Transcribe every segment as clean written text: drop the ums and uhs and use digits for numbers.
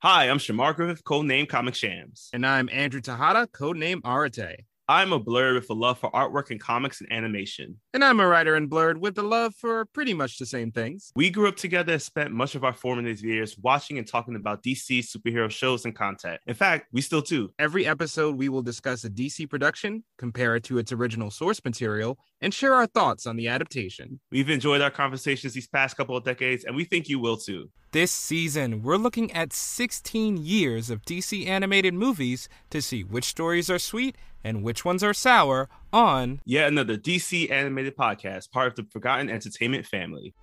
Hi, I'm Shamar Griffith, codename Comic Shams. And I'm Andrew Tejada, codename Arate. I'm a blurred with a love for artwork and comics and animation. And I'm a writer in Blurred with a love for pretty much the same things. We grew up together and spent much of our formative years watching and talking about DC superhero shows and content. In fact, we still do. Every episode, we will discuss a DC production, compare it to its original source material, and share our thoughts on the adaptation. We've enjoyed our conversations these past couple of decades, and we think you will too. This season, we're looking at 16 years of DC animated movies to see which stories are sweet and which ones are sour on yet another DC animated podcast, part of the Forgotten Entertainment family.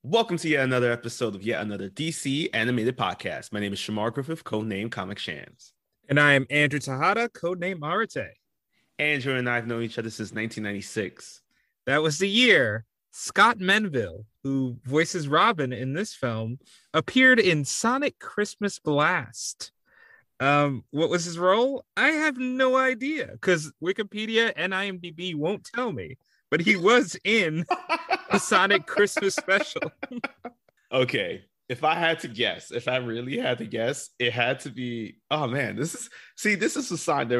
Welcome to yet another episode of yet another DC animated podcast. My name is Shamar Griffith, codename Comic Shams. And I am Andrew Tejada, codename Arate. Andrew and I have known each other since 1996. That was the year Scott Menville, who voices Robin in this film, appeared in Sonic Christmas Blast. What was his role? I have no idea, because Wikipedia and IMDb won't tell me. But he was in the Sonic Christmas special. Okay, if I really had to guess, it had to be, oh man, this is a sign.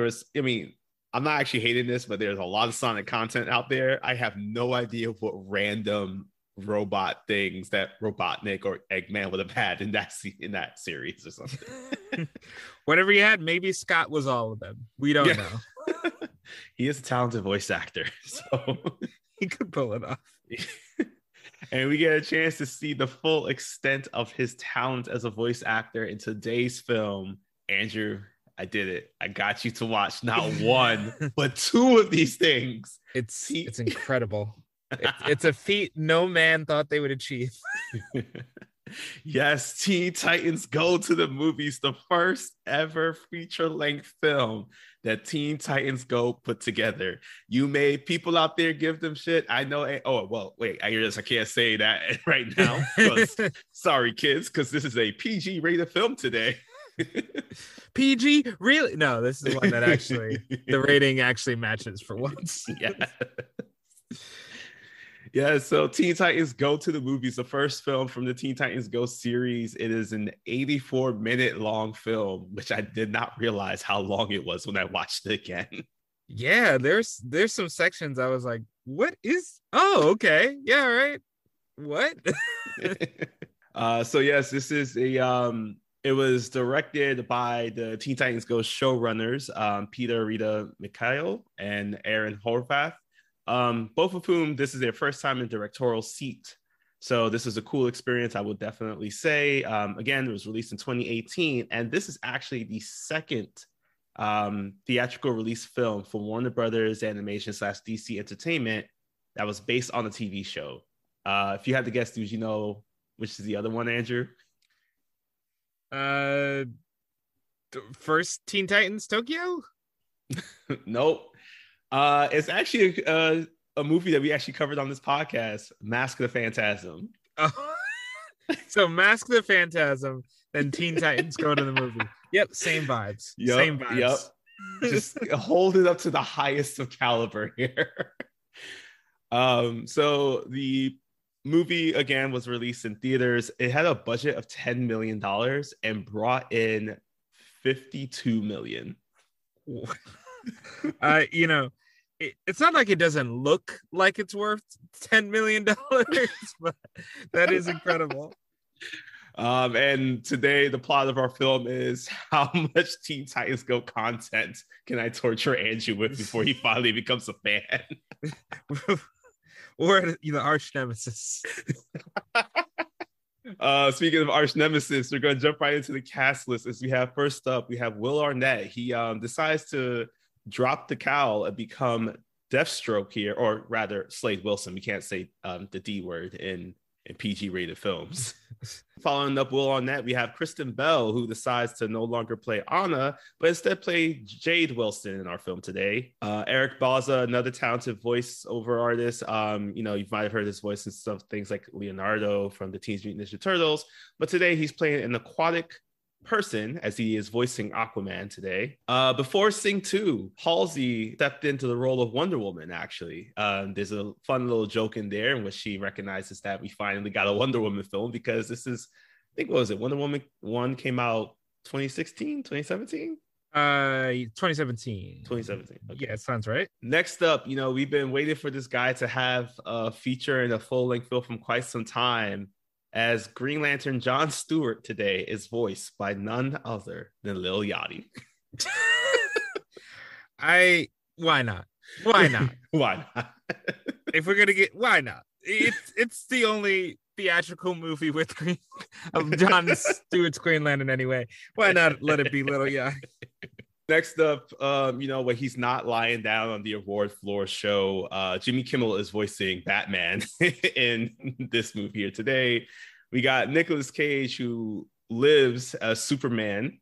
I'm not actually hating this, but there's a lot of Sonic content out there. I have no idea what random robot things that Robotnik or Eggman would have had in that series or something. Whatever he had, maybe Scott was all of them. We don't know. He is a talented voice actor, so he could pull it off. And we get a chance to see the full extent of his talent as a voice actor in today's film. Andrew, I did it. I got you to watch not one, but two of these things. It's incredible. It's a feat no man thought they would achieve. Yes, Teen Titans Go to the Movies, the first ever feature-length film that Teen Titans Go put together. You made people out there give them shit. I know. Oh, well, wait, I can't say that right now. Sorry, kids, because this is a PG rated film today. PG? Really? No, this is one that actually, the rating actually matches for once. Yeah. Yeah, so Teen Titans Go to the Movies, the first film from the Teen Titans Go series. It is an 84-minute long film, which I did not realize how long it was when I watched it again. Yeah, there's some sections I was like, what is... Oh, okay. Yeah, right. What? So yes, this is it was directed by the Teen Titans Go showrunners, Peter Rita Mikhail and Aaron Horvath. Both of whom this is their first time in directorial seat. So this is a cool experience, I would definitely say. Again, it was released in 2018, and this is actually the second theatrical release film for Warner Brothers Animation / DC Entertainment that was based on a TV show. If you had to guess, do you know which is the other one, Andrew? First Teen Titans Tokyo? Nope. It's actually a movie that we actually covered on this podcast, Mask of the Phantasm. Oh. So Mask of the Phantasm, then Teen Titans Go to the Movie. Yep, same vibes. Same vibes. Yep. Just hold it up to the highest of caliber here. So the movie, again, was released in theaters. It had a budget of $10 million and brought in $52 million. It's not like it doesn't look like it's worth $10 million, but that is incredible. And today the plot of our film is how much Teen Titans Go content can I torture Andrew with before he finally becomes a fan? Or arch nemesis. Speaking of arch nemesis, we're going to jump right into the cast list. As we have first up, we have Will Arnett. He decides to drop the cowl and become Deathstroke here, or rather Slade Wilson. We can't say the D word in PG rated films. Following up Will Arnett, we have Kristen Bell, who decides to no longer play Anna, but instead play Jade Wilson in our film today. Eric Bauza, another talented voiceover artist. You might have heard his voice in some things like Leonardo from the Teenage Mutant Ninja Turtles, but today he's playing an aquatic person, as he is voicing Aquaman today. Before Sing 2, Halsey stepped into the role of Wonder Woman, actually. There's a fun little joke in there in which she recognizes that we finally got a Wonder Woman film, because this is, I think, what was it? Wonder Woman 1 came out 2016, 2017? 2017. 2017. Okay. Yeah, it sounds right. Next up, we've been waiting for this guy to have a feature in a full-length film from quite some time, as Green Lantern John Stewart today is voiced by none other than Lil Yachty. Why not? Why not? Why not? If we're gonna get, why not? It's the only theatrical movie with John Stewart's Green Lantern anyway. Why not let it be Lil Yachty? Next up, when he's not lying down on the award floor show, Jimmy Kimmel is voicing Batman in this movie here today. We got Nicolas Cage, who lives as Superman.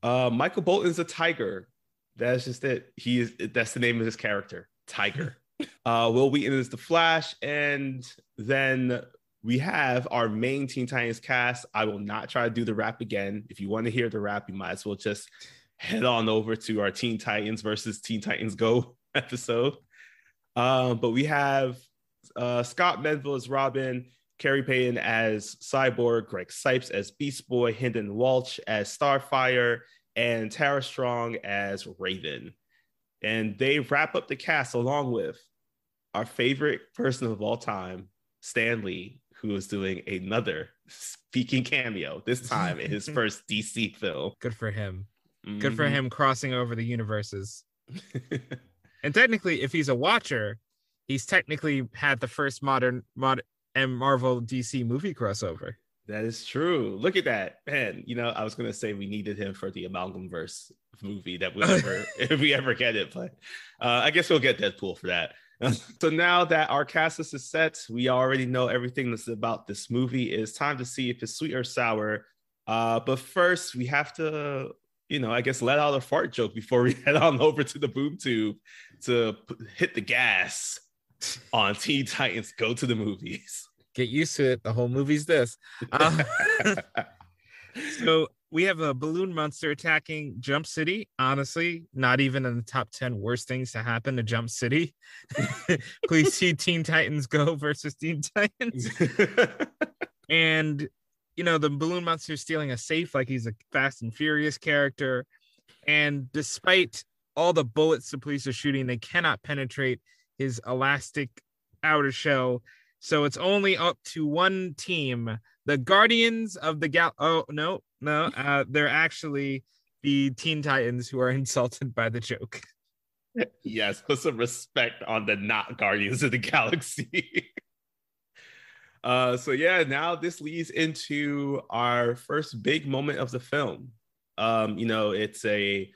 Michael Bolton's a tiger. That's just it. That's the name of his character, Tiger. Will Wheaton is the Flash, and then we have our main Teen Titans cast. I will not try to do the rap again. If you want to hear the rap, you might as well just head on over to our Teen Titans versus Teen Titans Go episode. But we have Scott Menville as Robin, Carrie Payton as Cyborg, Greg Sipes as Beast Boy, Hendon Walsh as Starfire, and Tara Strong as Raven. And they wrap up the cast along with our favorite person of all time, Stan Lee, who is doing another speaking cameo, this time in his first DC film. Good for him. Good for him crossing over the universes. And technically, if he's a watcher, he's technically had the first modern and Marvel DC movie crossover. That is true. Look at that, man. I was gonna say we needed him for the Amalgamverse movie that we'll ever, if we ever get it, but I guess we'll get Deadpool for that. So now that our cast list is set, we already know everything that's about this movie. It's time to see if it's sweet or sour. But first, we have to, I guess, let out a fart joke before we head on over to the boob tube to hit the gas on Teen Titans Go to the Movies. Get used to it. The whole movie's this. So we have a balloon monster attacking Jump City. Honestly, not even in the top 10 worst things to happen to Jump City. Please see Teen Titans Go versus Teen Titans. And, the balloon monster is stealing a safe like he's a Fast and Furious character. And despite all the bullets the police are shooting, they cannot penetrate his elastic outer shell. So it's only up to one team, the Guardians of the Oh, no. They're actually the Teen Titans who are insulted by the joke. Yes, put some respect on the not Guardians of the Galaxy. Now this leads into our first big moment of the film. It's a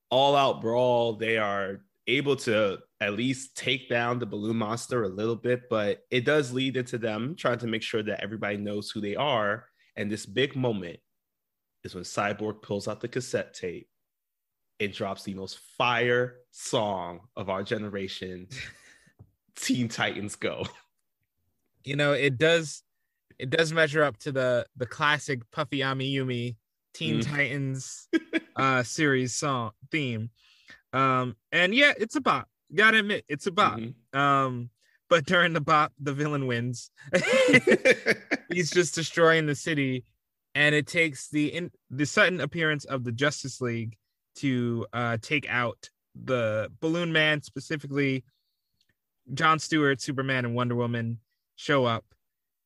all-out brawl. They are able to at least take down the balloon monster a little bit, but it does lead into them trying to make sure that everybody knows who they are. And this big moment is when Cyborg pulls out the cassette tape and drops the most fire song of our generation, Teen Titans Go. It does measure up to the classic Puffy Amiyumi Teen Titans series song theme. And yeah, it's a bop. Gotta admit, it's a bop. But during the bop, the villain wins. He's just destroying the city, and it takes the sudden appearance of the Justice League to take out the Balloon Man, specifically John Stewart, Superman, and Wonder Woman show up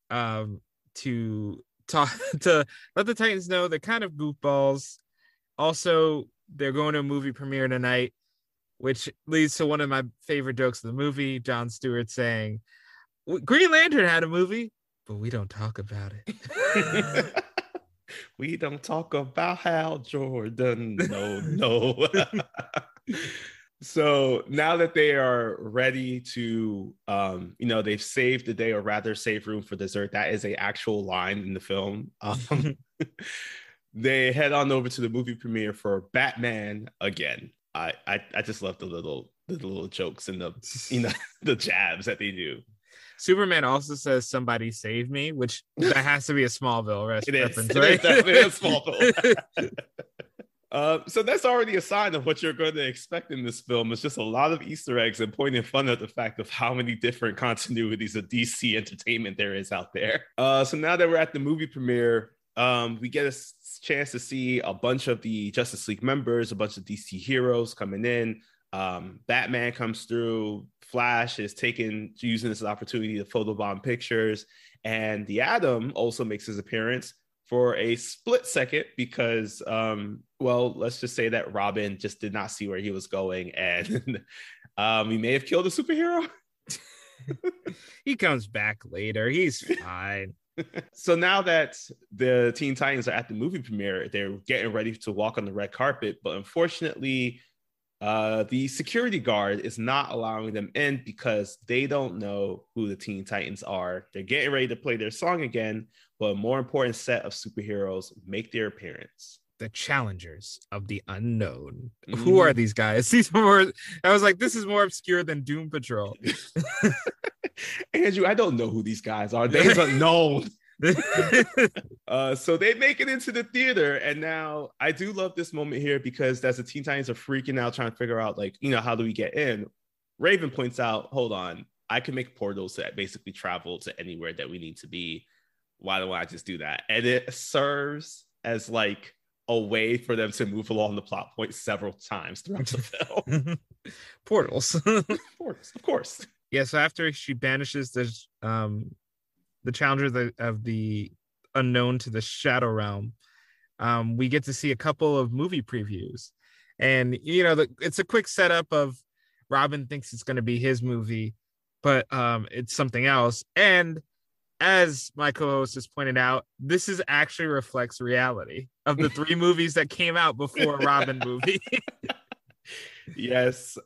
to let the Titans know they're kind of goofballs. Also, they're going to a movie premiere tonight, which leads to one of my favorite jokes of the movie, John Stewart saying, Green Lantern had a movie, but we don't talk about it. We don't talk about Hal Jordan. No. So now that they are ready to, they've saved the day, or rather save room for dessert. That is an actual line in the film. They head on over to the movie premiere for Batman again. I just love the little jokes and the the jabs that they do. Superman also says "Somebody save me," which that has to be a Smallville reference, right? It is definitely a Smallville. So that's already a sign of what you're going to expect in this film. It's just a lot of Easter eggs and pointing fun at the fact of how many different continuities of DC entertainment there is out there. So now that we're at the movie premiere, we get a chance to see a bunch of the Justice League members, a bunch of DC heroes coming in. Batman comes through. Flash is using this opportunity to photobomb pictures, and the Atom also makes his appearance for a split second because, let's just say that Robin just did not see where he was going, and he may have killed a superhero. He comes back later. He's fine. So now that the Teen Titans are at the movie premiere, they're getting ready to walk on the red carpet, but unfortunately, the security guard is not allowing them in because they don't know who the Teen Titans are. They're getting ready to play their song again, but a more important set of superheroes make their appearance. The Challengers of the Unknown. Who are these guys? These are more. I was like, this is more obscure than Doom Patrol. Andrew, I don't know who these guys are. They're unknown. So they make it into the theater, and now I do love this moment here because as the Teen Titans are freaking out trying to figure out, like, how do we get in, Raven points out, hold on, I can make portals that basically travel to anywhere that we need to be. Why don't I just do that? And it serves as like a way for them to move along the plot point several times throughout the film. Portals. Portals, of course. Yeah, so after she banishes the Challengers of the Unknown to the Shadow Realm, we get to see a couple of movie previews. And, it's a quick setup of Robin thinks it's going to be his movie, but it's something else. And as my co-host has pointed out, this actually reflects reality of the 3 movies that came out before Robin movie. Yes.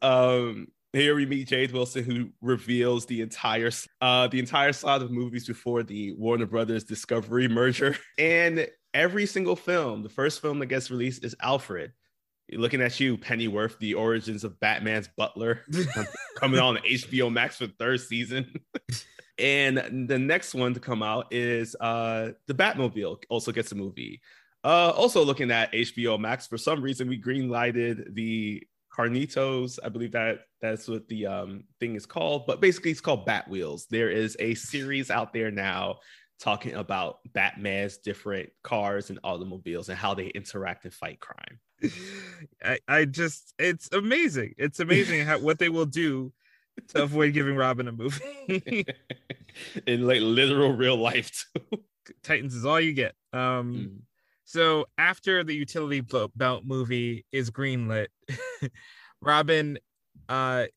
Here we meet Jade Wilson, who reveals the entire slot of movies before the Warner Brothers Discovery merger. And every single film, the first film that gets released is Alfred. Looking at you, Pennyworth, the origins of Batman's butler, coming on HBO Max for the 3rd season. And the next one to come out is the Batmobile, also gets a movie. Also looking at HBO Max, for some reason we greenlighted the Carnitos. I believe that's what the thing is called, but basically it's called Bat Wheels. There is a series out there now talking about Batman's different cars and automobiles and how they interact and fight crime. It's amazing. It's amazing what they will do to avoid giving Robin a movie. In like literal real life too. Titans is all you get. So after the utility belt movie is greenlit, Robin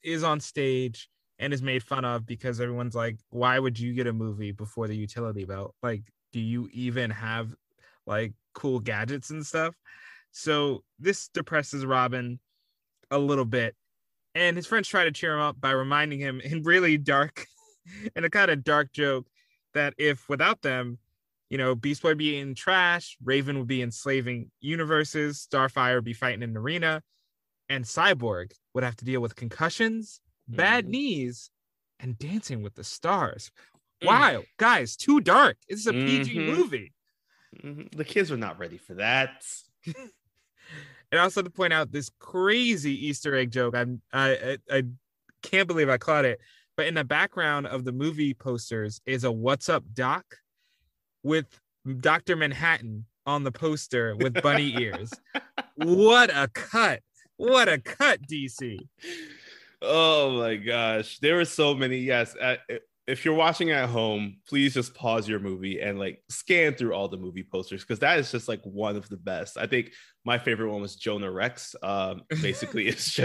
is on stage and is made fun of because everyone's like, why would you get a movie before the utility belt? Like, do you even have like cool gadgets and stuff? So this depresses Robin a little bit. And his friends try to cheer him up by reminding him in really dark, in a kind of dark joke, that if without them, Beast Boy would be in trash, Raven would be enslaving universes, Starfire would be fighting in an arena, and Cyborg would have to deal with concussions, bad knees, and Dancing with the Stars. Wow, guys, too dark. This is a PG movie. The kids were not ready for that. And also to point out this crazy Easter egg joke. I can't believe I caught it. But in the background of the movie posters is a "What's Up, Doc?" with Dr. Manhattan on the poster with bunny ears. What a cut. What a cut, DC. Oh my gosh. There were so many. Yes. If you're watching at home, please just pause your movie and like scan through all the movie posters, because that is just like one of the best. I think my favorite one was Jonah Rex. Basically, it's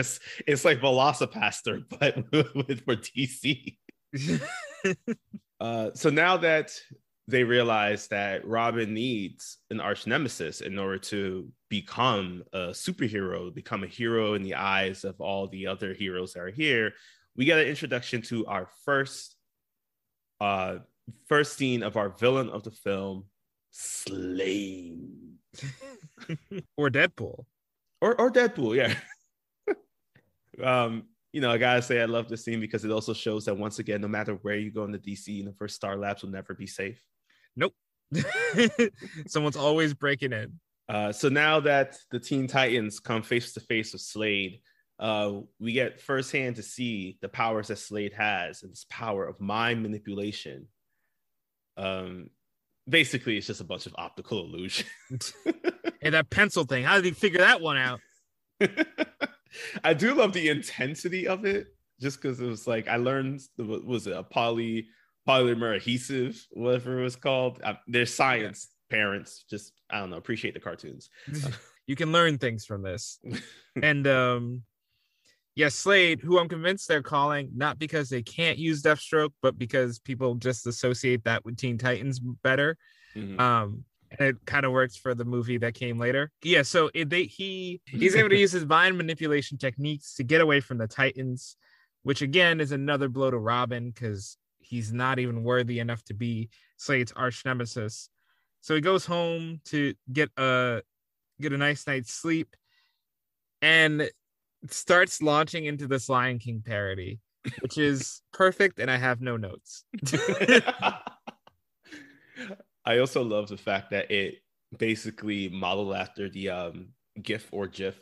like Velocipaster, but for DC. So now that they realize that Robin needs an arch nemesis in order to become a superhero, become a hero in the eyes of all the other heroes that are here, we get an introduction to our first scene of our villain of the film, Slane. Or Deadpool. Or Deadpool, yeah. I gotta say I love this scene because it also shows that once again, no matter where you go in the DC universe, Star Labs will never be safe. Nope. Someone's always breaking in. So now that the Teen Titans come face to face with Slade, we get firsthand to see the powers that Slade has and this power of mind manipulation. Basically, it's just a bunch of optical illusion. And that pencil thing, how did he figure that one out? I do love the intensity of it, just because it was like I learned, was it a polymer adhesive, whatever it was called. There's science, parents, just, I don't know, appreciate the cartoons. You can learn things from this. And Slade, who I'm convinced they're calling, not because they can't use Deathstroke, but because people just associate that with Teen Titans better. And it kind of works for the movie that came later. Yeah, so he's able to use his mind manipulation techniques to get away from the Titans, which again is another blow to Robin because he's not even worthy enough to be Slade's arch nemesis. So he goes home to get a nice night's sleep and starts launching into this Lion King parody, which is perfect, and I have no notes. I also love the fact that it basically modeled after the GIF or GIF.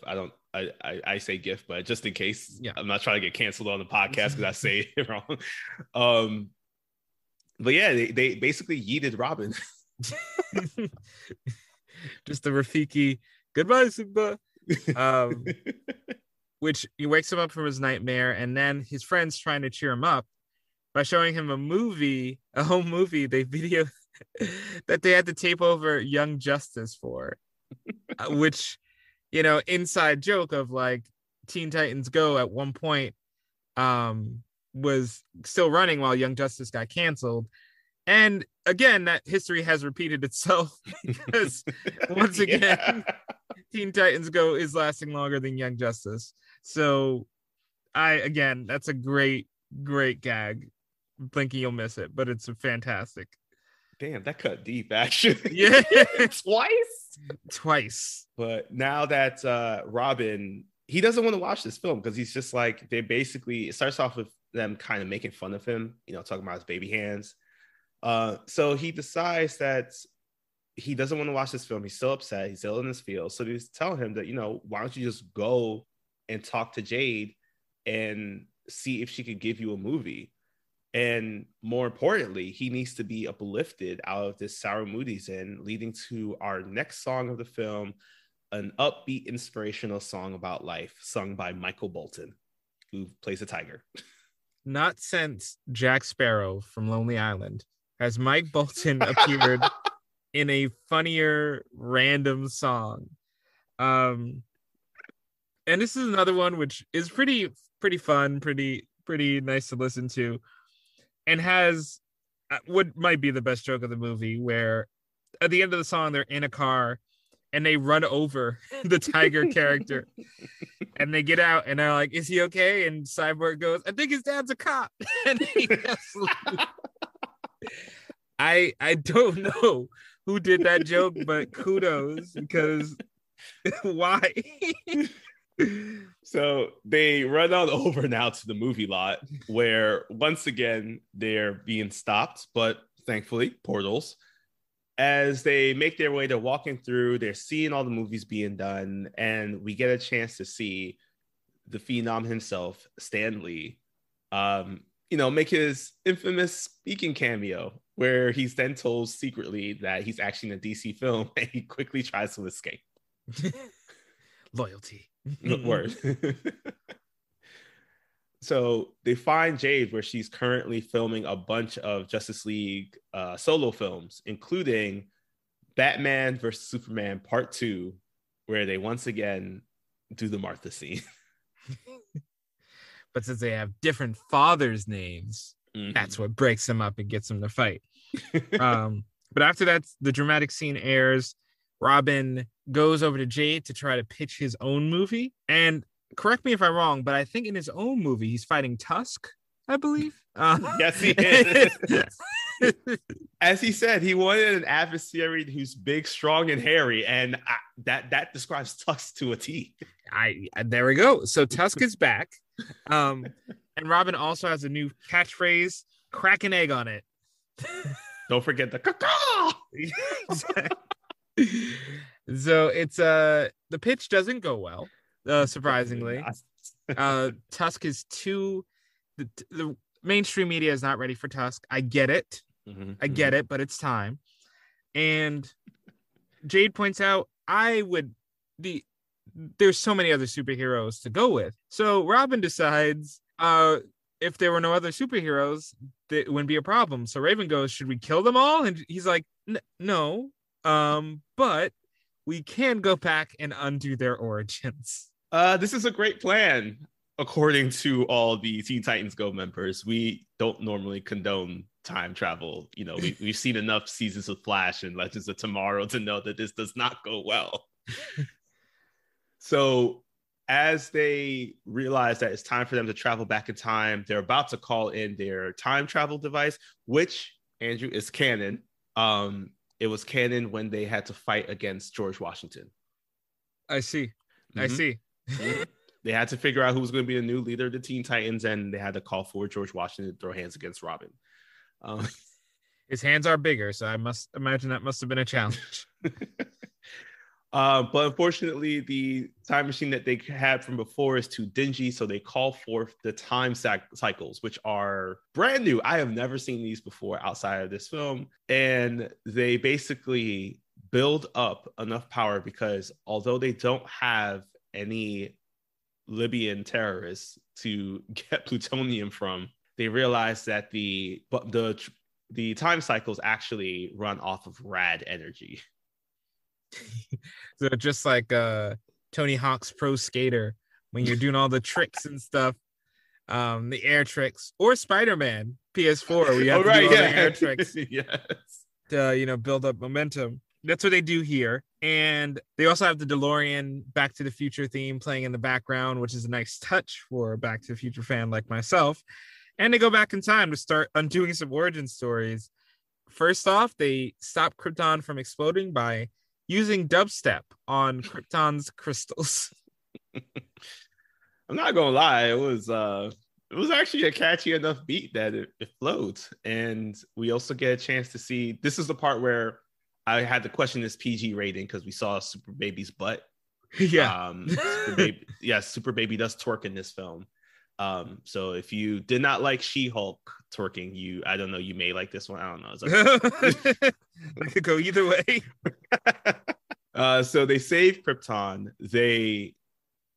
I say GIF, but just in case, I'm not trying to get canceled on the podcast because I say it wrong. But yeah, they basically yeeted Robin. Just the Rafiki, goodbye, Simba. Which he wakes him up from his nightmare, and then his friends trying to cheer him up by showing him a home movie they video that they had to tape over Young Justice for, which, inside joke of like Teen Titans Go at one point was still running while Young Justice got canceled. And again, that history has repeated itself because once again, Teen Titans Go is lasting longer than Young Justice. So that's a great gag. I'm thinking you'll miss it, but it's fantastic. Damn, that cut deep, actually. Yeah. Twice. But now that Robin, he doesn't want to watch this film because he's just like, it starts off with them kind of making fun of him, talking about his baby hands. So he decides that he doesn't want to watch this film. He's still upset. He's still in his feels. So they tell him that, why don't you just go and talk to Jade and see if she could give you a movie. And more importantly, he needs to be uplifted out of this sour mood he's in, leading to our next song of the film, an upbeat, inspirational song about life, sung by Michael Bolton, who plays a tiger. Not since Jack Sparrow from Lonely Island has Mike Bolton appeared in a funnier random song. And this is another one which is pretty fun, pretty nice to listen to, and has what might be the best joke of the movie, where at the end of the song they're in a car and they run over the tiger character and they get out and they're like, is he okay? And Cyborg goes, I think his dad's a cop. And he I don't know who did that joke, but kudos, because why? So they run on over now to the movie lot, where once again they're being stopped, but thankfully portals. As they make their way, they're walking through, they're seeing all the movies being done, and we get a chance to see the phenom himself, Stan Lee, make his infamous speaking cameo, where he's then told secretly that he's actually in a DC film, and he quickly tries to escape. Loyalty. Word. So they find Jade where she's currently filming a bunch of Justice League solo films, including Batman vs. Superman Part 2, where they once again do the Martha scene. But since they have different fathers' names, that's what breaks them up and gets them to fight. But after that, the dramatic scene airs. Robin goes over to Jade to try to pitch his own movie. And correct me if I'm wrong, but I think in his own movie, he's fighting Tusk, I believe. Yes, he is. As he said, he wanted an adversary who's big, strong, and hairy. And that describes Tusk to a T. There we go. So Tusk is back. And Robin also has a new catchphrase, crack an egg on it. Don't forget the caw. So it's the pitch doesn't go well, surprisingly. Tusk is too the mainstream media is not ready for Tusk. I get it. I get it, but it's time. And Jade points out there's so many other superheroes to go with. So Robin decides if there were no other superheroes, it wouldn't be a problem. So Raven goes, should we kill them all? And he's like, no, but we can go back and undo their origins. This is a great plan. According to all the Teen Titans Go members, we don't normally condone time travel. You know, we've seen enough seasons of Flash and Legends of Tomorrow to know that this does not go well. So as they realize that it's time for them to travel back in time, they're about to call in their time travel device, which, Andrew, is canon. It was canon when they had to fight against George Washington. I see. I see. They had to figure out who was going to be the new leader of the Teen Titans, and they had to call for George Washington to throw hands against Robin. His hands are bigger, so I must imagine that must have been a challenge. But unfortunately, the time machine that they had from before is too dingy, so they call forth the time cycles, which are brand new. I have never seen these before outside of this film, and they basically build up enough power because although they don't have any Libyan terrorists to get plutonium from, they realize that the time cycles actually run off of rad energy. So just like Tony Hawk's Pro Skater, when you're doing all the tricks and stuff, the air tricks, or Spider-Man PS4, we have to do all the air tricks to build up momentum. That's what they do here. And they also have the DeLorean Back to the Future theme playing in the background, which is a nice touch for a Back to the Future fan like myself. And they go back in time to start undoing some origin stories. First off, they stop Krypton from exploding by using dubstep on Krypton's crystals. I'm not gonna lie, it was actually a catchy enough beat that it floats. And we also get a chance to see, this is the part where I had to question this PG rating because we saw Super Baby's butt. Yeah. Super Baby does twerk in this film. So if you did not like She-Hulk twerking, I don't know, you may like this one. I don't know. It could go either way. So they save Krypton. They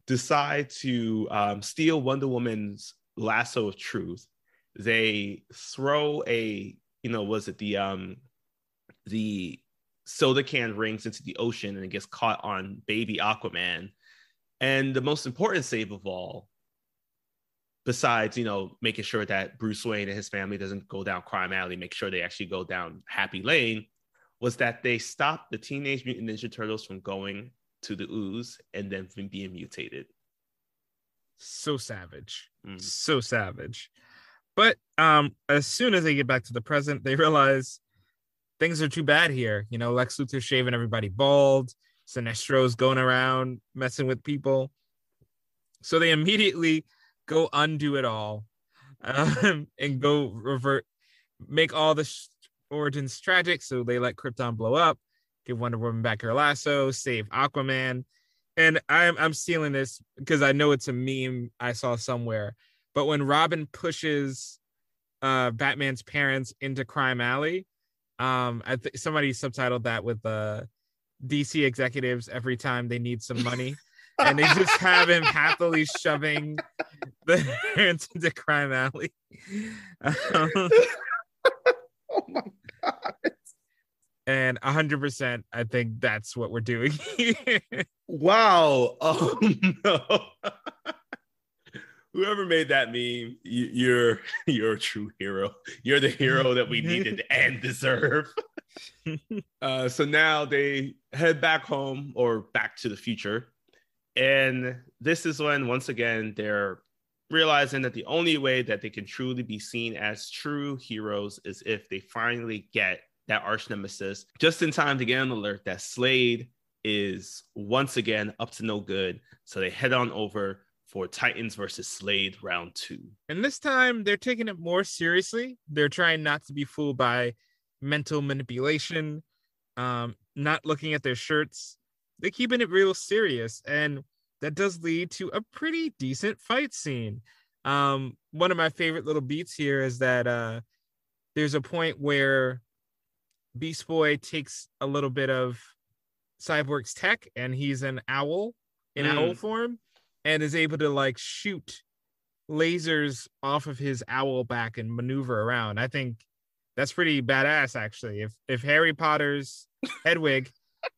decide to steal Wonder Woman's lasso of truth. They throw the soda can rings into the ocean and it gets caught on baby Aquaman. And the most important save of all, besides, making sure that Bruce Wayne and his family doesn't go down crime alley, make sure they actually go down happy lane, was that they stopped the Teenage Mutant Ninja Turtles from going to the ooze and then from being mutated. So savage. So savage. But as soon as they get back to the present, they realize things are too bad here. Lex Luthor's shaving everybody bald. Sinestro's going around messing with people. So they immediately go undo it all and go make all the origins tragic. So they let Krypton blow up, give Wonder Woman back her lasso, save Aquaman. And I'm stealing this because I know it's a meme I saw somewhere. But when Robin pushes Batman's parents into Crime Alley, somebody subtitled that with DC executives every time they need some money. And they just have him happily shoving the parents into Crime Alley. Oh my God. And 100%, I think that's what we're doing here. Wow. Oh no. Whoever made that meme, you're a true hero. You're the hero that we needed and deserve. So now they head back home, or back to the future. And this is when, once again, they're realizing that the only way that they can truly be seen as true heroes is if they finally get that arch nemesis just in time to get an alert that Slade is once again up to no good. So they head on over, for Titans versus Slade round 2. And this time they're taking it more seriously. They're trying not to be fooled by mental manipulation, not looking at their shirts. They're keeping it real serious. And that does lead to a pretty decent fight scene. One of my favorite little beats here is that there's a point where Beast Boy takes a little bit of Cyborg's tech, and he's an owl in owl form, and is able to like shoot lasers off of his owl back and maneuver around. I think that's pretty badass, actually. If Harry Potter's Hedwig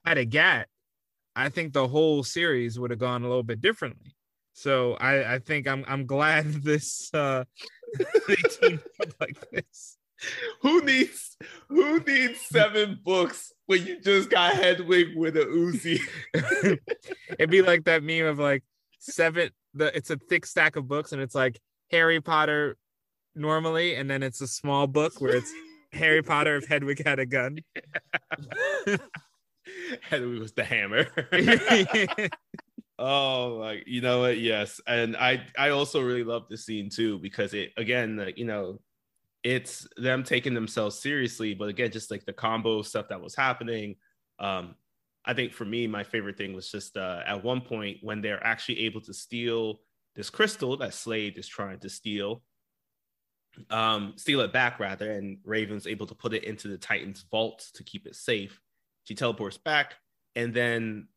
had a gat, I think the whole series would have gone a little bit differently. So I think I'm glad this they teamed up like this. Who needs 7 books when you just got Hedwig with a Uzi? It'd be like that meme of like 7. It's a thick stack of books, and it's like Harry Potter normally, and then it's a small book where it's Harry Potter if Hedwig had a gun. Hedwig was the hammer. Oh, like, you know what? Yes. And I also really love this scene too, because it, again, like, you know, it's them taking themselves seriously, but again, just like the combo stuff that was happening. I think for me, my favorite thing was just at one point when they're actually able to steal this crystal that Slade is trying to steal it back rather, and Raven's able to put it into the Titan's vault to keep it safe. She teleports back, and then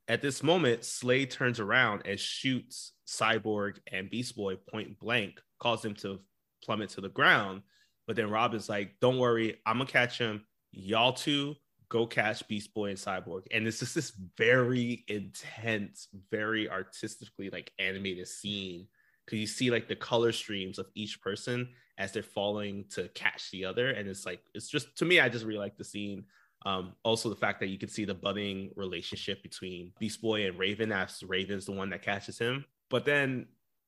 at this moment, Slade turns around and shoots Cyborg and Beast Boy point blank, causes them to plummet to the ground. But then Robin's like, don't worry, I'm gonna catch him. Y'all two go catch Beast Boy and Cyborg. And it's just this very intense, very artistically like animated scene, because you see like the color streams of each person as they're falling to catch the other. And it's like, it's just, to me, I just really like the scene. Also the fact that you can see the budding relationship between Beast Boy and Raven, as Raven's the one that catches him. But then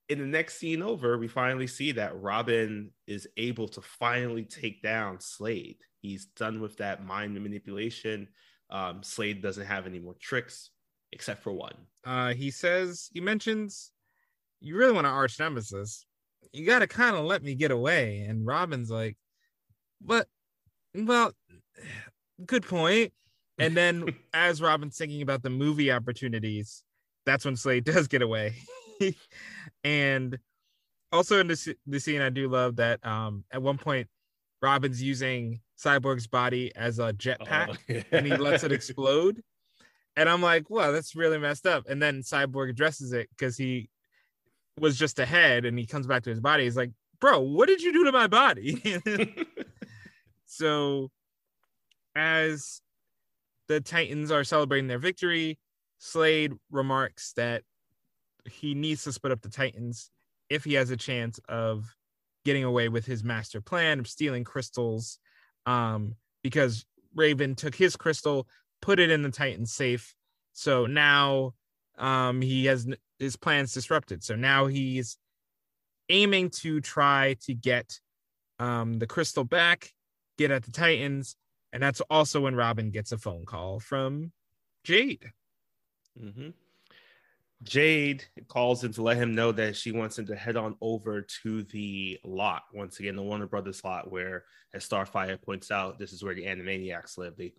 in the next scene over, we finally see that Robin is able to finally take down Slade. He's done with that mind manipulation. Slade doesn't have any more tricks except for one. He mentions, you really want to arch nemesis. You got to kind of let me get away. And Robin's like, well, good point. And then as Robin's thinking about the movie opportunities, that's when Slade does get away. And also in the scene, I do love that at one point, Robin's using Cyborg's body as a jetpack, and he lets it explode. And I'm like, wow, that's really messed up. And then Cyborg addresses it because he was just ahead, and he comes back to his body. He's like, bro, what did you do to my body? So as the Titans are celebrating their victory, Slade remarks that he needs to split up the Titans if he has a chance of getting away with his master plan of stealing crystals, because Raven took his crystal, put it in the Titan's safe. So now he has his plans disrupted. So now he's aiming to try to get the crystal back, get at the Titans. And that's also when Robin gets a phone call from Jade. Mm-hmm. Jade calls him to let him know that she wants him to head on over to the lot. Once again, the Warner Brothers lot, where, as Starfire points out, this is where the Animaniacs live. They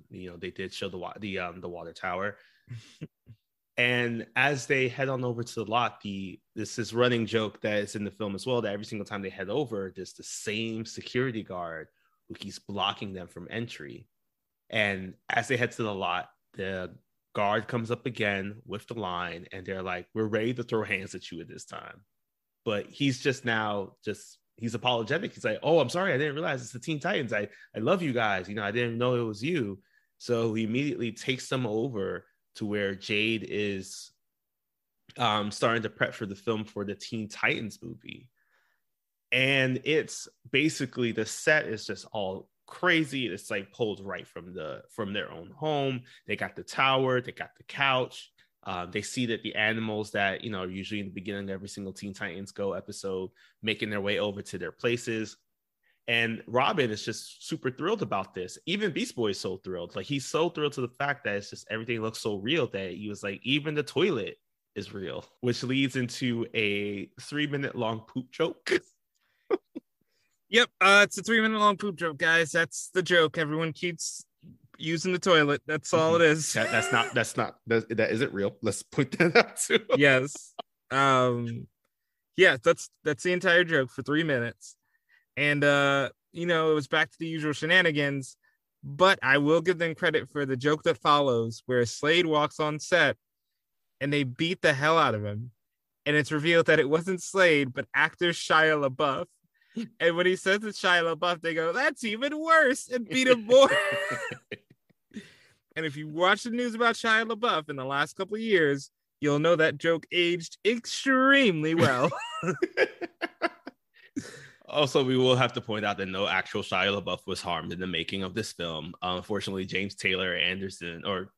did show the water tower. And as they head on over to the lot, this is running joke that is in the film as well, that every single time they head over, there's the same security guard who keeps blocking them from entry. And as they head to the lot, the guard comes up again with the line, and they're like, we're ready to throw hands at you at this time. But he's he's apologetic. He's like, oh, I'm sorry, I didn't realize it's the Teen Titans. I love you guys. I didn't know it was you. So he immediately takes them over to where Jade is starting to prep for the film for the Teen Titans movie. And it's basically, the set is just all crazy. It's like pulled right from their own home. They got the tower, they got the couch. They see that the animals that are usually in the beginning of every single Teen Titans Go episode making their way over to their places. And Robin is just super thrilled about this. Even Beast Boy is so thrilled. Like, he's so thrilled to the fact that it's just everything looks so real that he was like, even the toilet is real, which leads into a 3-minute long poop joke. Yep, it's a 3-minute long poop joke, guys. That's the joke. Everyone keeps using the toilet. That's all it is. That isn't real. Let's point that out too. Yes. Yeah, that's the entire joke for 3 minutes. And it was back to the usual shenanigans, but I will give them credit for the joke that follows, where Slade walks on set and they beat the hell out of him. And it's revealed that it wasn't Slade, but actor Shia LaBeouf. And when he says it's Shia LaBeouf, they go, "That's even worse," and beat him more. And if you watch the news about Shia LaBeouf in the last couple of years, you'll know that joke aged extremely well. Also, we will have to point out that no actual Shia LaBeouf was harmed in the making of this film. Unfortunately, James Taylor Anderson, or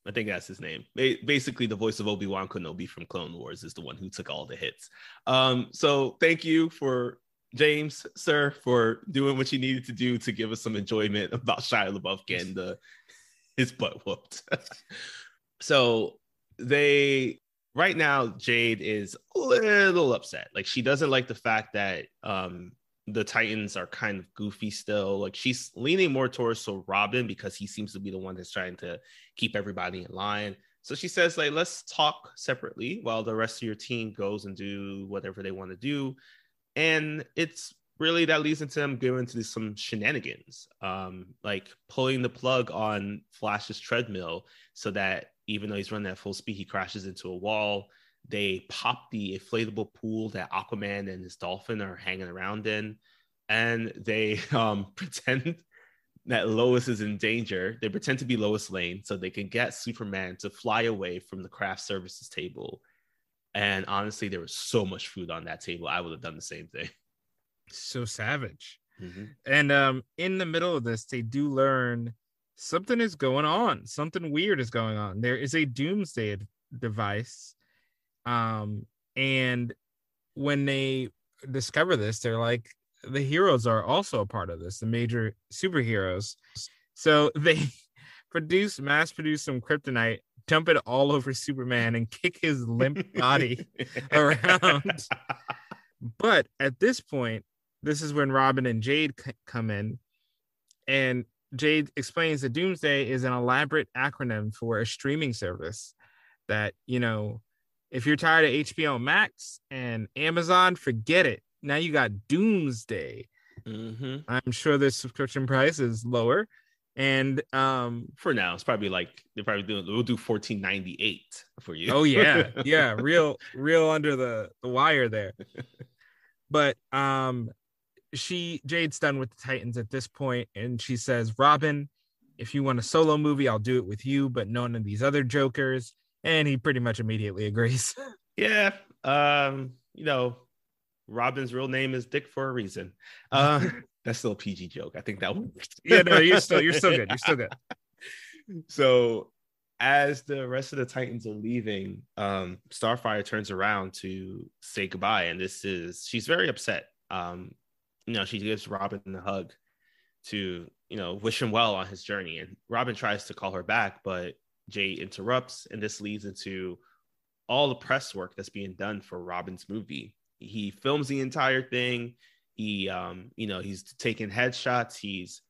I think that's his name, basically the voice of Obi-Wan Kenobi from Clone Wars, is the one who took all the hits. So thank you for James, sir, for doing what you needed to do to give us some enjoyment about Shia LaBeouf getting his butt whooped. So right now, Jade is a little upset. Like, she doesn't like the fact that the Titans are kind of goofy still. Like, she's leaning more towards Robin because he seems to be the one that's trying to keep everybody in line. So she says, like, let's talk separately while the rest of your team goes and do whatever they want to do. And it's really that leads into them going into some shenanigans, like pulling the plug on Flash's treadmill so that even though he's running at full speed, he crashes into a wall. They pop the inflatable pool that Aquaman and his dolphin are hanging around in. And they pretend that Lois is in danger. They pretend to be Lois Lane so they can get Superman to fly away from the craft services table. And honestly, there was so much food on that table. I would have done the same thing. So savage. Mm-hmm. And in the middle of this, they do learn something is going on. Something weird is going on. There is a doomsday device. And when they discover this, they're like, the heroes are also a part of this, the major superheroes. So they mass produce some kryptonite, dump it all over Superman, and kick his limp body around. But at this point, this is when Robin and Jade come in, and Jade explains that Doomsday is an elaborate acronym for a streaming service that, if you're tired of HBO Max and Amazon, forget it. Now you got Doomsday. Mm-hmm. I'm sure the subscription price is lower. And for now, it's probably like we'll do $14.98 for you. Oh yeah, real under the wire there. But Jade's done with the Titans at this point, and she says, "Robin, if you want a solo movie, I'll do it with you, but none of these other Jokers." And he pretty much immediately agrees. Yeah, Robin's real name is Dick for a reason. That's still a PG joke. I think that one. Yeah, no, you're still good. You're still good. So as the rest of the Titans are leaving, Starfire turns around to say goodbye. And she's very upset. She gives Robin a hug to, wish him well on his journey. And Robin tries to call her back, but Jade interrupts. And this leads into all the press work that's being done for Robin's movie. He films the entire thing. He, he's taking headshots. He's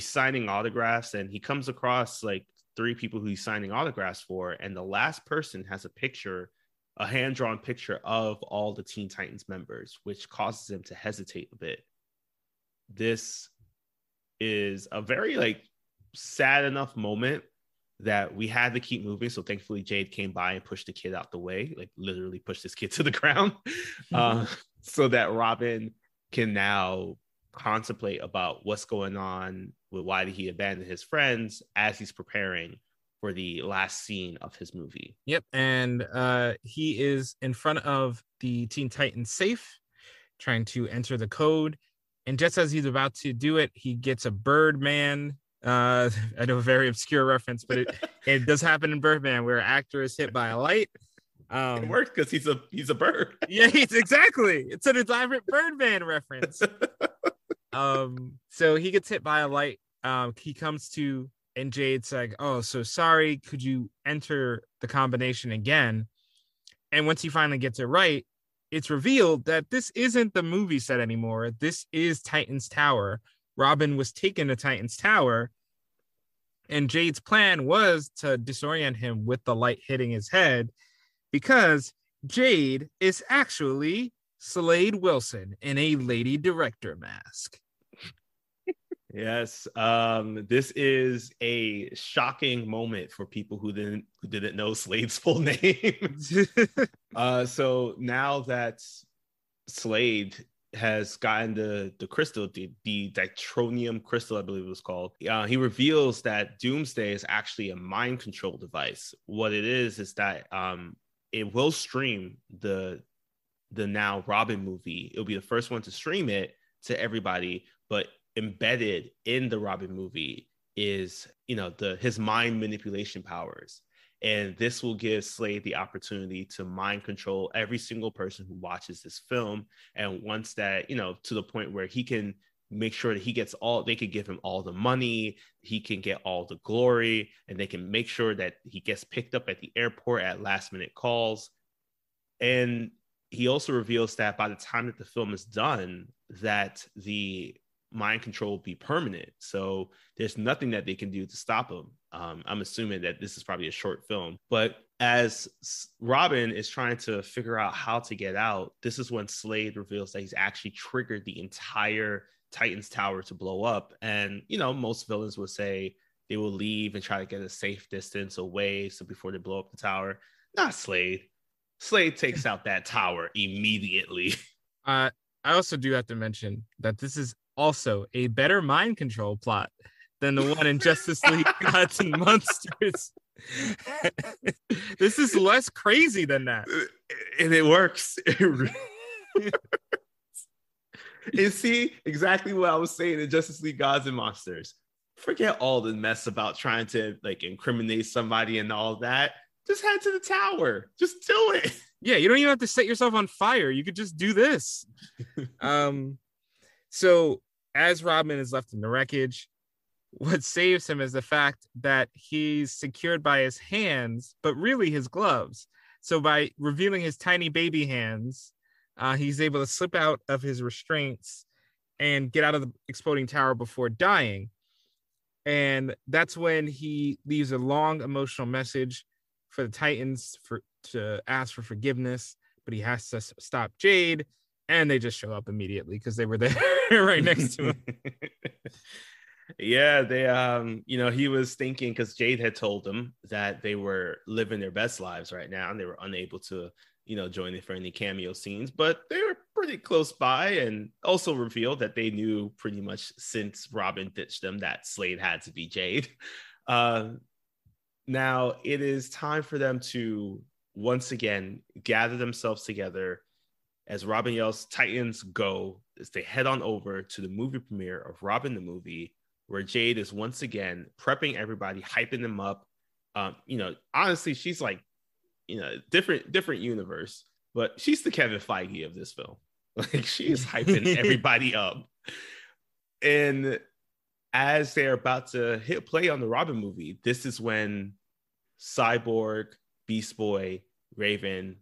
signing autographs, and he comes across like 3 people who he's signing autographs for. And the last person has a hand-drawn picture of all the Teen Titans members, which causes him to hesitate a bit. This is a very sad enough moment that we had to keep moving. So thankfully Jade came by and pushed the kid out the way, like literally pushed this kid to the ground, so that Robin can now contemplate about what's going on with why did he abandon his friends as he's preparing for the last scene of his movie. Yep. And he is in front of the Teen Titans safe, trying to enter the code. And just as he's about to do it, he gets a Birdman. I know a very obscure reference, but it does happen in Birdman where an actor is hit by a light. It worked because he's a bird. Yeah, exactly. It's an elaborate Birdman reference. So he gets hit by a light. He comes to, and Jade's like, "Oh, so sorry. Could you enter the combination again?" And once he finally gets it right, it's revealed that this isn't the movie set anymore. This is Titan's Tower. Robin was taken to Titan's Tower, and Jade's plan was to disorient him with the light hitting his head, because Jade is actually Slade Wilson in a lady director mask. Yes, this is a shocking moment for people who didn't know Slade's full name. So now that Slade has gotten the crystal, the Ditronium crystal, I believe it was called, he reveals that Doomsday is actually a mind control device. What it is that it will stream the now Robin movie. It'll be the first one to stream it to everybody, but embedded in the Robin movie is, his mind manipulation powers. And this will give Slade the opportunity to mind control every single person who watches this film. And once that, to the point where he can make sure that they could give him all the money, he can get all the glory, and they can make sure that he gets picked up at the airport at last minute calls. And he also reveals that by the time that the film is done, that the mind control will be permanent. So there's nothing that they can do to stop him. I'm assuming that this is probably a short film. But as Robin is trying to figure out how to get out, this is when Slade reveals that he's actually triggered the entire Titan's Tower to blow up. And, most villains would say they will leave and try to get a safe distance away so before they blow up the tower. Not Slade. Slade takes out that tower immediately. I also do have to mention that this is also a better mind control plot than the one in Justice League Gods and Monsters. This is less crazy than that. And it works. It really works. And see, exactly what I was saying in Justice League Gods and Monsters. Forget all the mess about trying to incriminate somebody and all that. Just head to the tower. Just do it. Yeah, you don't even have to set yourself on fire. You could just do this. So as Robin is left in the wreckage, what saves him is the fact that he's secured by his hands, but really his gloves. So by revealing his tiny baby hands, he's able to slip out of his restraints and get out of the exploding tower before dying. And that's when he leaves a long emotional message for the Titans to ask for forgiveness, but he has to stop Jade, and they just show up immediately because they were there right next to him. Yeah, they he was thinking, because Jade had told him that they were living their best lives right now and they were unable to join in for any cameo scenes, but they were pretty close by, and also revealed that they knew pretty much since Robin ditched them that Slade had to be Jade. Now it is time for them to once again gather themselves together as Robin yells, "Titans, go," as they head on over to the movie premiere of Robin the movie, where Jade is once again prepping everybody, hyping them up. Honestly, she's like, different universe, but she's the Kevin Feige of this film. She's hyping everybody up. And as they're about to hit play on the Robin movie, this is when Cyborg, Beast Boy, Raven,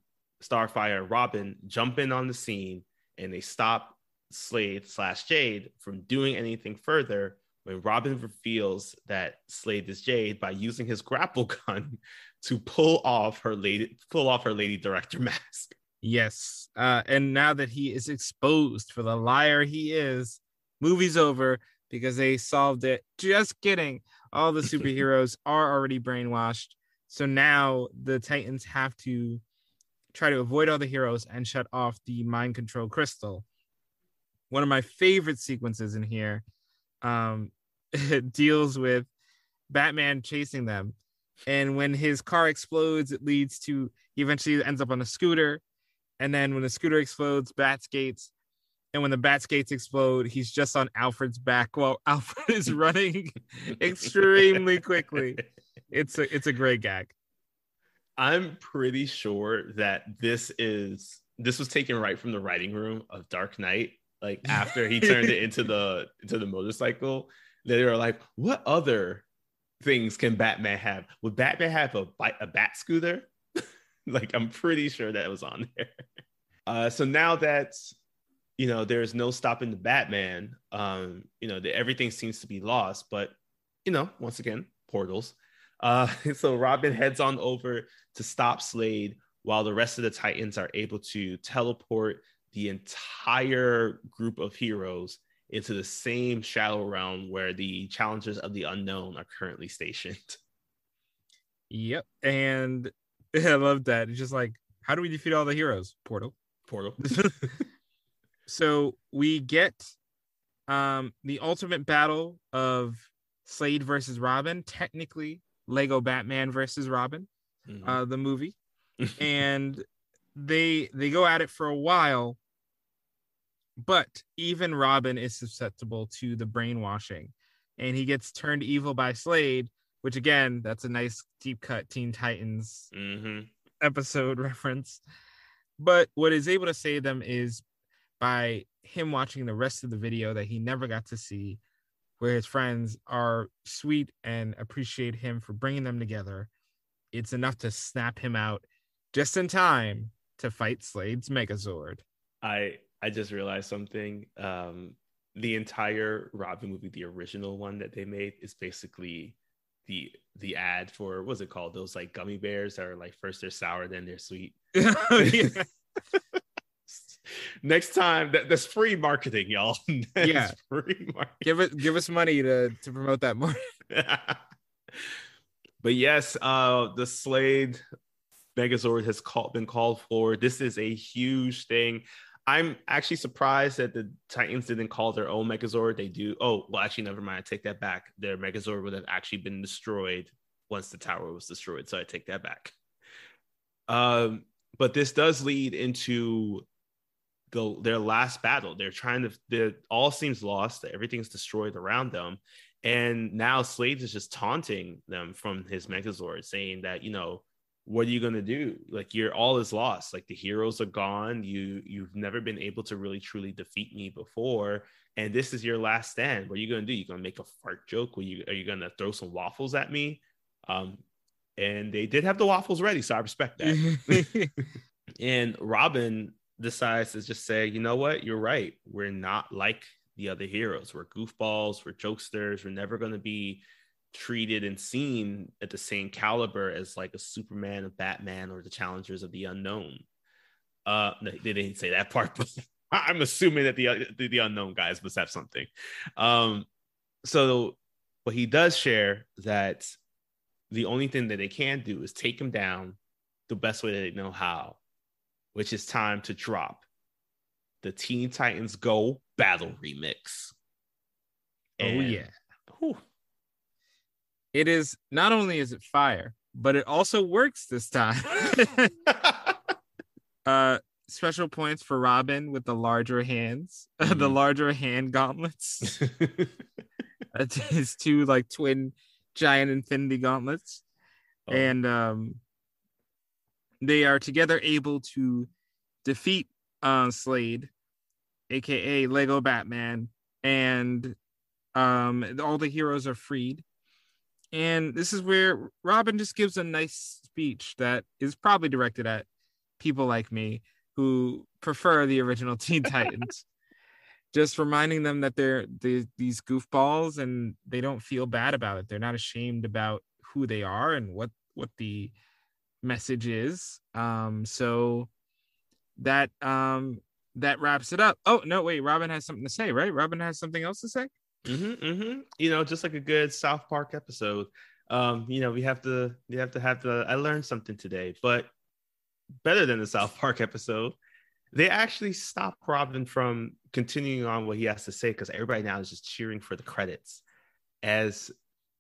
Starfire, and Robin jump in on the scene, and they stop Slade/Jade from doing anything further when Robin reveals that Slade is Jade by using his grapple gun to pull off her lady director mask. Yes. And now that he is exposed for the liar he is, movie's over because they solved it. Just kidding. All the superheroes are already brainwashed. So now the Titans have to try to avoid all the heroes and shut off the mind control crystal. One of my favorite sequences in here it deals with Batman chasing them. And when his car explodes, it leads to, he eventually ends up on a scooter. And then when the scooter explodes, Bat skates. And when the Bat skates explode, he's just on Alfred's back while Alfred is running extremely quickly. It's a great gag. I'm pretty sure that this was taken right from the writing room of Dark Knight. Like after he turned it into the motorcycle, they were like, what other things can Batman have? Would Batman have a bat scooter? Like, I'm pretty sure that was on there. So now that, there's no stopping the Batman, everything seems to be lost. But, once again, portals. So Robin heads on over to stop Slade while the rest of the Titans are able to teleport the entire group of heroes into the same Shadow Realm where the Challengers of the Unknown are currently stationed. Yep. And I love that. It's just like, how do we defeat all the heroes? Portal. So we get the ultimate battle of Slade versus Robin, technically Lego Batman versus Robin, the movie. And they go at it for a while, but even Robin is susceptible to the brainwashing, and he gets turned evil by Slade, which again, that's a nice deep cut Teen Titans episode reference. But what is able to save them is by him watching the rest of the video that he never got to see, where his friends are sweet and appreciate him for bringing them together. It's enough to snap him out just in time to fight Slade's Megazord. I just realized something. The entire Robin movie, the original one that they made, is basically the ad for, what's it called? Those like gummy bears that are like, first they're sour, then they're sweet. Next time, that's free marketing, y'all. Yeah, free marketing. Give us money to promote that more. But yes, the Slade Megazord has been called for. This is a huge thing. I'm actually surprised that the Titans didn't call their own Megazord. They do. Oh, well, actually, never mind. I take that back. Their Megazord would have actually been destroyed once the tower was destroyed. So I take that back. But this does lead into their last battle. All seems lost. Everything's destroyed around them. And now Slade is just taunting them from his Megazord, saying that, what are you going to do? Like, all is lost. Like, the heroes are gone. You've never been able to really, truly defeat me before. And this is your last stand. What are you going to do? You're going to make a fart joke? Are you going to throw some waffles at me? And they did have the waffles ready, so I respect that. And Robin decides to just say, you know what? You're right. We're not like the other heroes. We're goofballs. We're jokesters. We're never going to be treated and seen at the same caliber as like a Superman, a Batman, or the Challengers of the Unknown. They didn't say that part, but I'm assuming that the Unknown guys must have something. So what he does share that the only thing that they can do is take him down the best way that they know how, which is time to drop the Teen Titans Go Battle Remix. Yeah. Whew. It is, not only is it fire, but it also works this time. Special points for Robin with the larger hands, the larger hand gauntlets. That's his two like twin giant infinity gauntlets. And they are together able to defeat Slade, aka Lego Batman, and all the heroes are freed. And this is where Robin just gives a nice speech that is probably directed at people like me who prefer the original Teen Titans. Just reminding them that they're these goofballs and they don't feel bad about it. They're not ashamed about who they are and what the message is. So that wraps it up. Oh, no, wait, Robin has something to say, right? Robin has something else to say? Just like a good South Park episode. We have to have I learned something today, but better than the South Park episode, they actually stopped Robin from continuing on what he has to say, because everybody now is just cheering for the credits. As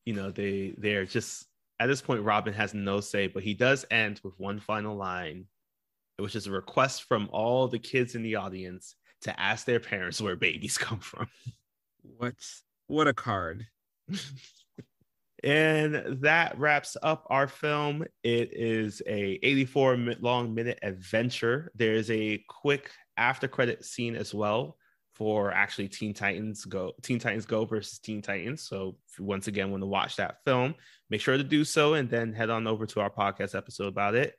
they're just, at this point, Robin has no say, but he does end with one final line, which is a request from all the kids in the audience to ask their parents where babies come from. What a card. And that wraps up our film. It is a 84-minute adventure. There's a quick after credit scene as well for actually Teen Titans Go versus Teen Titans. So if you once again want to watch that film, make sure to do so and then head on over to our podcast episode about it.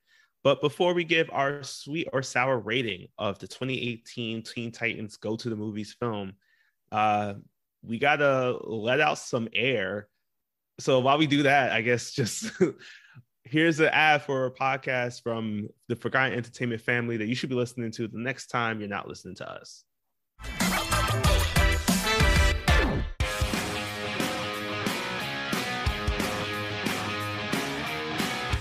But before we give our sweet or sour rating of the 2018 Teen Titans Go to the Movies film, we gotta let out some air. So while we do that, I guess just here's an ad for a podcast from the Forgotten Entertainment family that you should be listening to the next time you're not listening to us.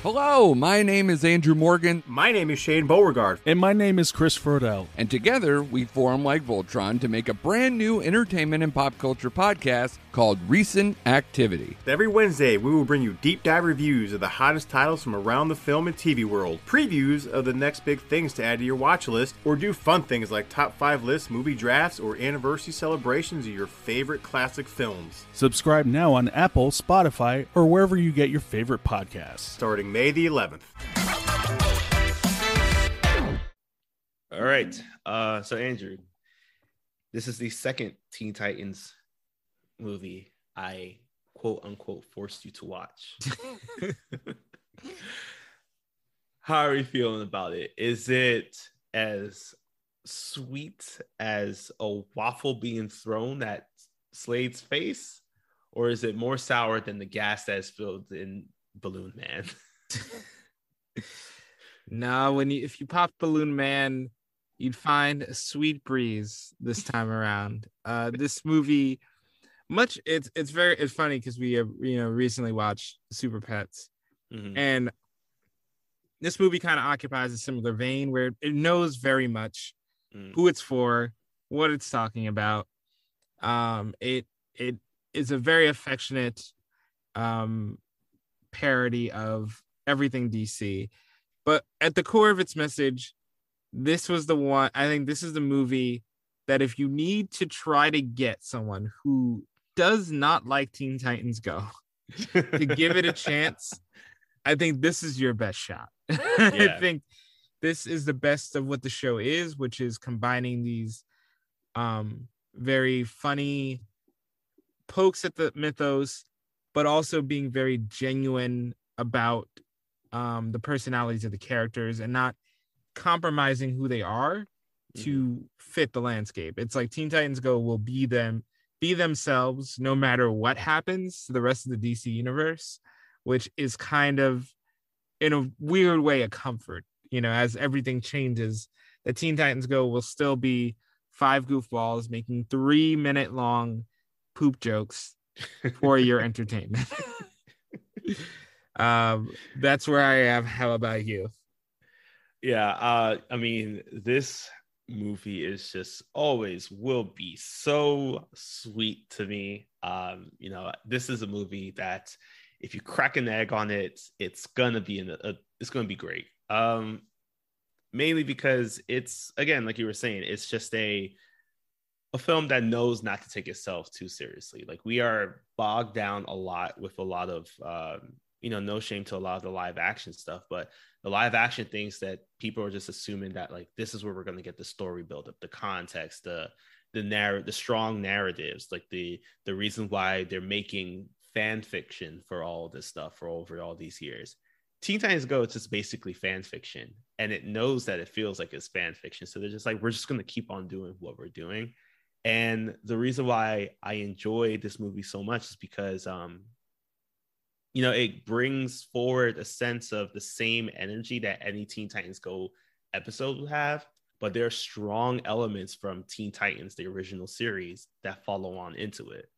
Hello, my name is Andrew Morgan. My name is Shane Beauregard. And my name is Chris Frodell. And together, we form like Voltron to make a brand new entertainment and pop culture podcast called Recent Activity. Every Wednesday, we will bring you deep dive reviews of the hottest titles from around the film and TV world, previews of the next big things to add to your watch list, or do fun things like top 5 lists, movie drafts, or anniversary celebrations of your favorite classic films. Subscribe now on Apple, Spotify, or wherever you get your favorite podcasts. Starting May the 11th. All right. So Andrew, this is the second Teen Titans movie I quote unquote forced you to watch. How are you feeling about it? Is it as sweet as a waffle being thrown at Slade's face, or is it more sour than the gas that's filled in Balloon Man? No, if you pop Balloon Man, you'd find a sweet breeze this time around. This movie, it's funny because we have recently watched Super Pets, and this movie kind of occupies a similar vein where it knows very much who it's for, what it's talking about. It is a very affectionate parody of everything DC, but at the core of its message, this was the one. I think this is the movie that if you need to try to get someone who does not like Teen Titans Go to give it a chance, I think this is your best shot. I think this is the best of what the show is, which is combining these very funny pokes at the mythos, but also being very genuine about the personalities of the characters and not compromising who they are to fit the landscape. It's like Teen Titans Go will be themselves no matter what happens to the rest of the DC universe, which is kind of, in a weird way, a comfort. As everything changes, the Teen Titans Go will still be 5 goofballs making 3-minute long poop jokes for your entertainment. That's where I am. How about you? Yeah, I mean, this movie is just always will be so sweet to me. This is a movie that if you crack an egg on it, it's gonna be it's gonna be great. Mainly because it's, again, like you were saying, it's just a film that knows not to take itself too seriously. Like, we are bogged down a lot with a lot of no shame to a lot of the live action stuff, but the live action things that people are just assuming that, like, this is where we're going to get the story build up, the context, the strong narratives, like the reason why they're making fan fiction for all this stuff for over all these years. Teen Titans Go, it's just basically fan fiction, and it knows that it feels like it's fan fiction. So they're just like, we're just going to keep on doing what we're doing. And the reason why I enjoy this movie so much is because, it brings forward a sense of the same energy that any Teen Titans Go episode would have, but there are strong elements from Teen Titans, the original series, that follow on into it.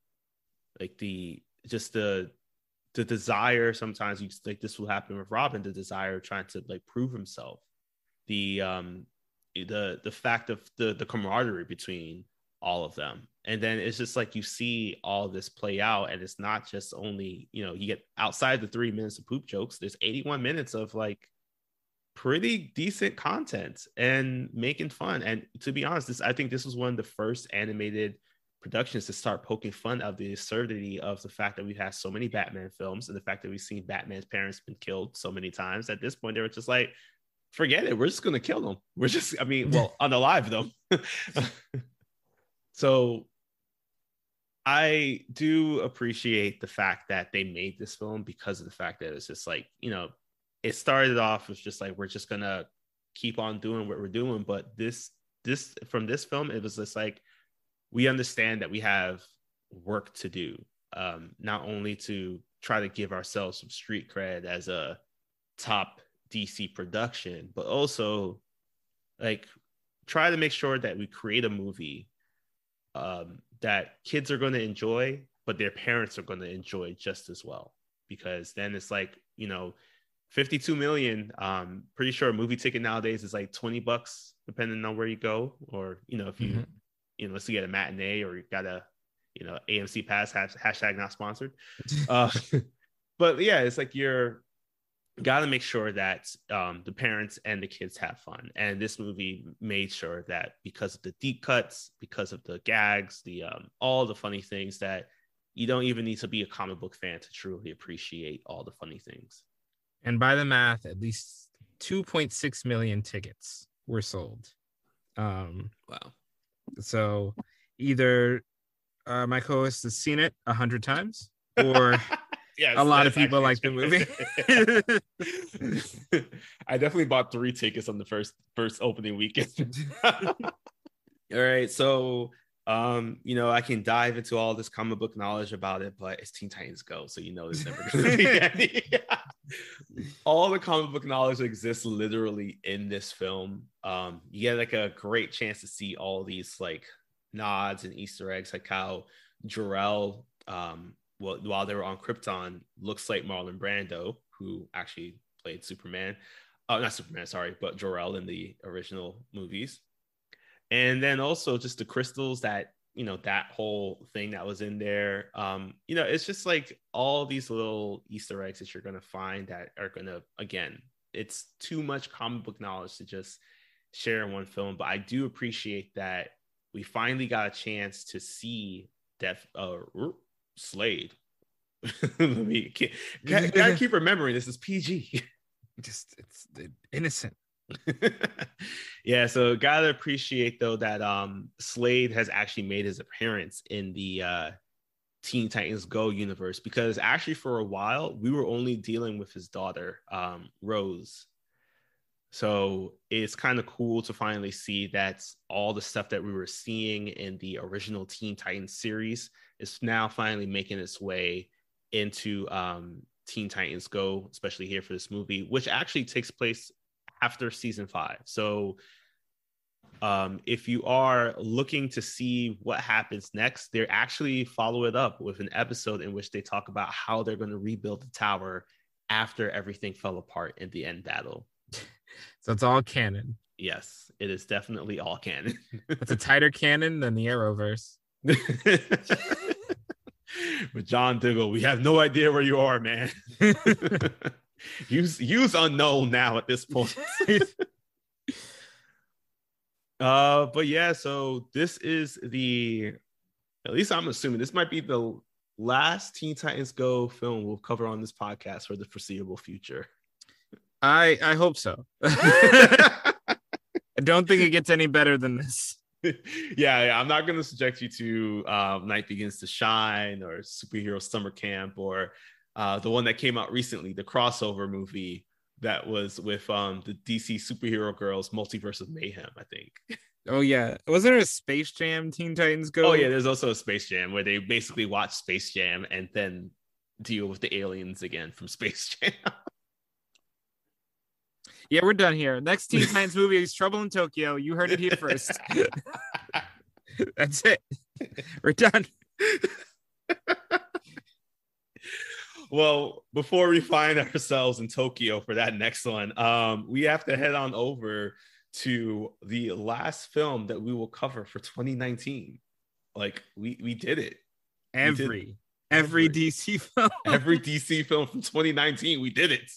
Like the desire, sometimes you like this will happen with Robin, the desire trying to like prove himself, the fact of the camaraderie between all of them. And then it's just like you see all this play out, and it's not just only, you get outside the 3 minutes of poop jokes, there's 81 minutes of like pretty decent content and making fun. And to be honest, I think this was one of the first animated productions to start poking fun of the absurdity of the fact that we've had so many Batman films and the fact that we've seen Batman's parents been killed so many times. At this point, they were just like, forget it, we're just going to kill them. Unalive them. So I do appreciate the fact that they made this film, because of the fact that it's just like, it started off as just like, we're just gonna keep on doing what we're doing. But this from this film, it was just like, we understand that we have work to do, not only to try to give ourselves some street cred as a top DC production, but also like try to make sure that we create a movie that kids are going to enjoy, but their parents are going to enjoy just as well. Because then it's like, 52 million. Pretty sure a movie ticket nowadays is like $20, depending on where you go, or if you, let's say you get a matinee or you got a, AMC pass. Hashtag not sponsored. But yeah, it's like you're got to make sure that the parents and the kids have fun. And this movie made sure that, because of the deep cuts, because of the gags, the all the funny things, that you don't even need to be a comic book fan to truly appreciate all the funny things. And by the math, at least 2.6 million tickets were sold. Wow. So either my co-host has seen it 100 times, or yes, a lot of people like the movie. I definitely bought 3 tickets on the first opening weekend. All right, so I can dive into all this comic book knowledge about it, but it's Teen Titans Go, so there's never gonna be any. All the comic book knowledge exists literally in this film. You get like a great chance to see all these like nods and Easter eggs, like how Jor-El, while they were on Krypton, looks like Marlon Brando, who actually played Superman. Not Superman, sorry, but Jor-El in the original movies. And then also just the crystals that, that whole thing that was in there. It's just like all these little Easter eggs that you're going to find that are going to, again, it's too much comic book knowledge to just share in one film. But I do appreciate that we finally got a chance to see that Slade. Gotta keep remembering this is PG. It's innocent. Yeah, so gotta appreciate though that Slade has actually made his appearance in the Teen Titans Go universe, because actually for a while we were only dealing with his daughter, Rose. So it's kind of cool to finally see that all the stuff that we were seeing in the original Teen Titans series is now finally making its way into Teen Titans Go, especially here for this movie, which actually takes place after season 5. So if you are looking to see what happens next, they actually follow it up with an episode in which they talk about how they're going to rebuild the tower after everything fell apart in the end battle. So it's all canon. Yes, it is definitely all canon. It's a tighter canon than the Arrowverse. With John Diggle, we have no idea where you are, man. Use unknown now at this point. But yeah, so this is at least I'm assuming this might be the last Teen Titans Go film we'll cover on this podcast for the foreseeable future. I hope so. I don't think it gets any better than this. Yeah, I'm not going to subject you to Night Begins to Shine or Superhero Summer Camp or the one that came out recently, the crossover movie that was with the DC superhero girls, Multiverse of Mayhem, I think. Oh yeah, was there a Space Jam Teen Titans Go? Oh yeah, there's also a Space Jam where they basically watch Space Jam and then deal with the aliens again from Space Jam. Yeah, we're done here. Next Teen Titans movie is Trouble in Tokyo. You heard it here first. That's it. We're done. Well, before we find ourselves in Tokyo for that next one, we have to head on over to the last film that we will cover for 2019. Like we did it. Every DC film. Every DC film from 2019, we did it.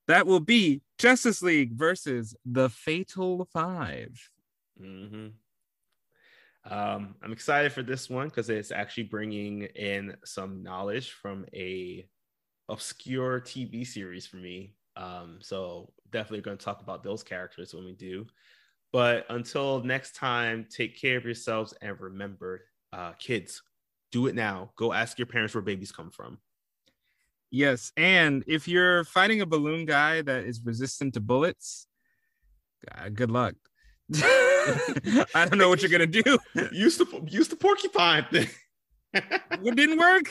That will be Justice League versus the Fatal Five. Mm-hmm. I'm excited for this one because it's actually bringing in some knowledge from a obscure TV series for me. So definitely going to talk about those characters when we do. But until next time, take care of yourselves and remember, kids, do it now. Go ask your parents where babies come from. Yes, and if you're fighting a balloon guy that is resistant to bullets, good luck. I don't know what you're gonna do. Use the porcupine thing. It didn't work.